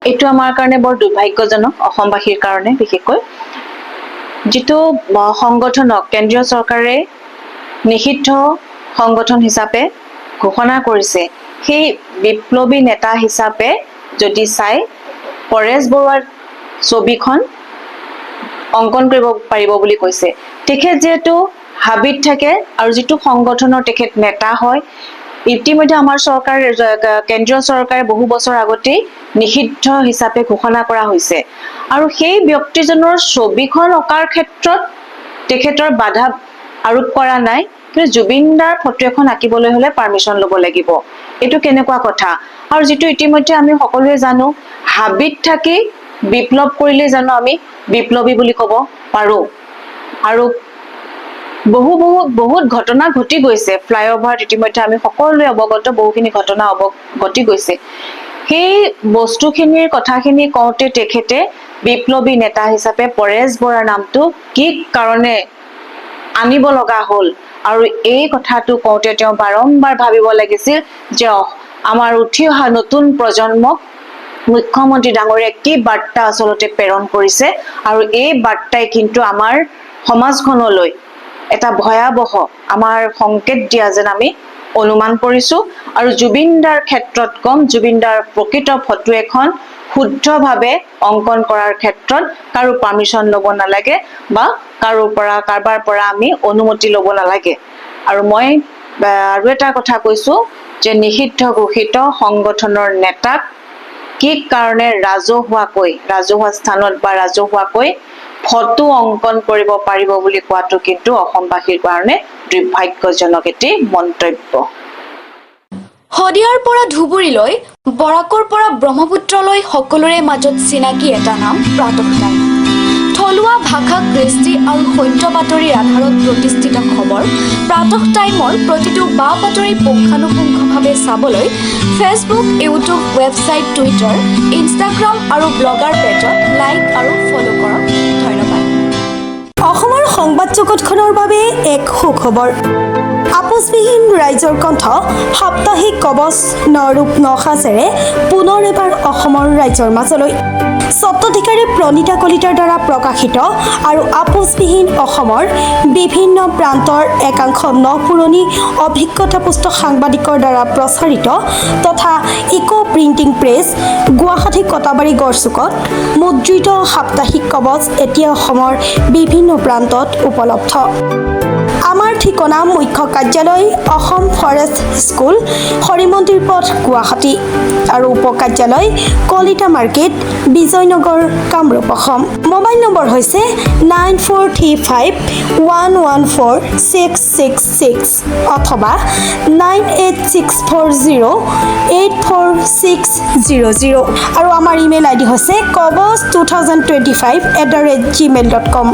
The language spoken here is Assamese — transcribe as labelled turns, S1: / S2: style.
S1: এইটো আমাৰ কাৰণে বৰ দুৰ্ভাগ্যজনক, অসমবাসীৰ কাৰণে বিশেষকৈ। যিটো সংগঠনক কেন্দ্ৰীয় চৰকাৰে নিষিদ্ধ সংগঠন হিচাপে ঘোষণা কৰিছে, সেই বিপ্লৱী নেতা হিচাপে যদি চাই পৰেশ বৰুৱাৰ ছবিখন অংকন কৰিব পাৰিব বুলি কৈছে। তেখেত যিহেতু হাবিত থাকে আৰু যিটো সংগঠনৰ তেখেত নেতা হয়, ইতিমধ্যে আমাৰ চৰকাৰ কেন্দ্ৰীয় চৰকাৰে বহু বছৰ আগতেই নিষিদ্ধ হিচাপে ঘোষণা কৰা হৈছে। আৰু সেই ব্যক্তিজনৰ ছবিখন অঁকাৰ ক্ষেত্ৰত তেখেতৰ বাধা আৰোপ কৰা নাই, কিন্তু জুবিন দাৰ ফটো এখন আঁকিবলৈ হলে পাৰ্মিশ্যন ল'ব লাগিব। এইটো কেনেকুৱা কথা? আৰু যিটো ইতিমধ্যে আমি সকলোৱে জানো, হাবিত থাকি বিপ্লৱ কৰিলে জানো আমি বিপ্লৱী বুলি ক'ব পাৰো? আৰু বহুত ঘটনা ঘটি গৈছে। ফ্লাইঅভাৰত ইতিমধ্যে আমি সকলোৱে অৱগত, বহুখিনি ঘটনা ঘটি গৈছে। সেই বস্তুখিনিৰ কথাখিনি কওঁতে তেখেতে বিপ্লৱী নেতা হিচাপে পৰেশ বৰাৰ নামটো কি কাৰণে আনিব লগা হ'ল, আৰু এই কথাটো কওঁতে তেওঁ বাৰম্বাৰ ভাবিব লাগিছিল যে আমাৰ উঠি অহা নতুন প্ৰজন্মক মুখ্যমন্ত্ৰী ডাঙৰীয়াই কি বাৰ্তা আচলতে প্ৰেৰণ কৰিছে, আৰু এই বাৰ্তাই কিন্তু আমাৰ সমাজখনলৈ এটা ভয়াৱহ আমাৰ সংকেত দিয়া যেন আমি অনুমান কৰিছো। আৰু জুবিন দাৰ ক্ষেত্ৰত কম, জুবিন দাৰ প্ৰকৃত ফটো এখন শুদ্ধভাৱে অংকন কৰাৰ ক্ষেত্ৰত কাৰো পাৰ্মিশ্যন ল'ব নালাগে বা কাৰোবাৰ পৰা আমি অনুমতি ল'ব নালাগে। আৰু মই আৰু এটা কথা কৈছো যে নিষিদ্ধ ঘোষিত সংগঠনৰ নেতাক কি কাৰণে ৰাজহুৱা স্থানত বা ৰাজহুৱাকৈ ফটো অংকন কৰিব পাৰিব বুলি কোৱাটো কিন্তু অসমবাসীৰ কাৰণে দুৰ্ভাগ্যজনক এটি মন্তব্য।
S2: শদিয়াৰ পৰা ধুবুৰীলৈ, বৰাকৰ পৰা ব্ৰহ্মপুত্ৰলৈ সকলোৰে মাজত চিনাকি এটা নাম প্ৰাতঃ টাইম। থলুৱা ভাষা, কৃষ্টি আৰু সত্য বাতৰিৰ আধাৰত প্ৰতিষ্ঠিত খবৰ প্ৰাতঃ টাইমৰ প্ৰতিটো বা বাতৰি পুংখানুপুংখভাৱে চাবলৈ Facebook, YouTube, website, Twitter, Instagram আৰু ব্লগাৰ পেজত লাইক আৰু ফ'ল' কৰক। ধন্যবাদ।
S3: অসমৰ সংবাদ জগতখনৰ বাবে এক সুখবৰ। আপোচবিহীন ৰাইজৰ কণ্ঠ সাপ্তাহিক কবচ নৰূপ নসাজেৰে পুনৰ এবাৰ অসমৰ ৰাইজৰ মাজলৈ। স্বত্বাধিকাৰী প্ৰণীতা কলিতাৰ দ্বাৰা প্ৰকাশিত আৰু আপোচবিহীন অসমৰ বিভিন্ন প্ৰান্তৰ একাংশ নপুৰণি অভিজ্ঞতাপুষ্ট সাংবাদিকৰ দ্বাৰা প্ৰচাৰিত তথা eco printing press, Guwahati Katabari গড়চুকত মুদ্ৰিত সাপ্তাহিক কবচ এতিয়া অসমৰ বিভিন্ন প্ৰান্তত উপলব্ধ। আমাৰ ঠিকনা মুখ্য কাৰ্যালয় অসম ফৰেষ্ট স্কুল, হৰিমন্দিৰ পথ, গুৱাহাটী আৰু উপ কাৰ্যালয় Kalita market, Bijoynagar, Kamrup, Assam. Mobile number হৈছে 9435114666 অথবা 9864084600 আৰু আমাৰ ইমেইল আইডি হৈছে kobos2025@gmail.com।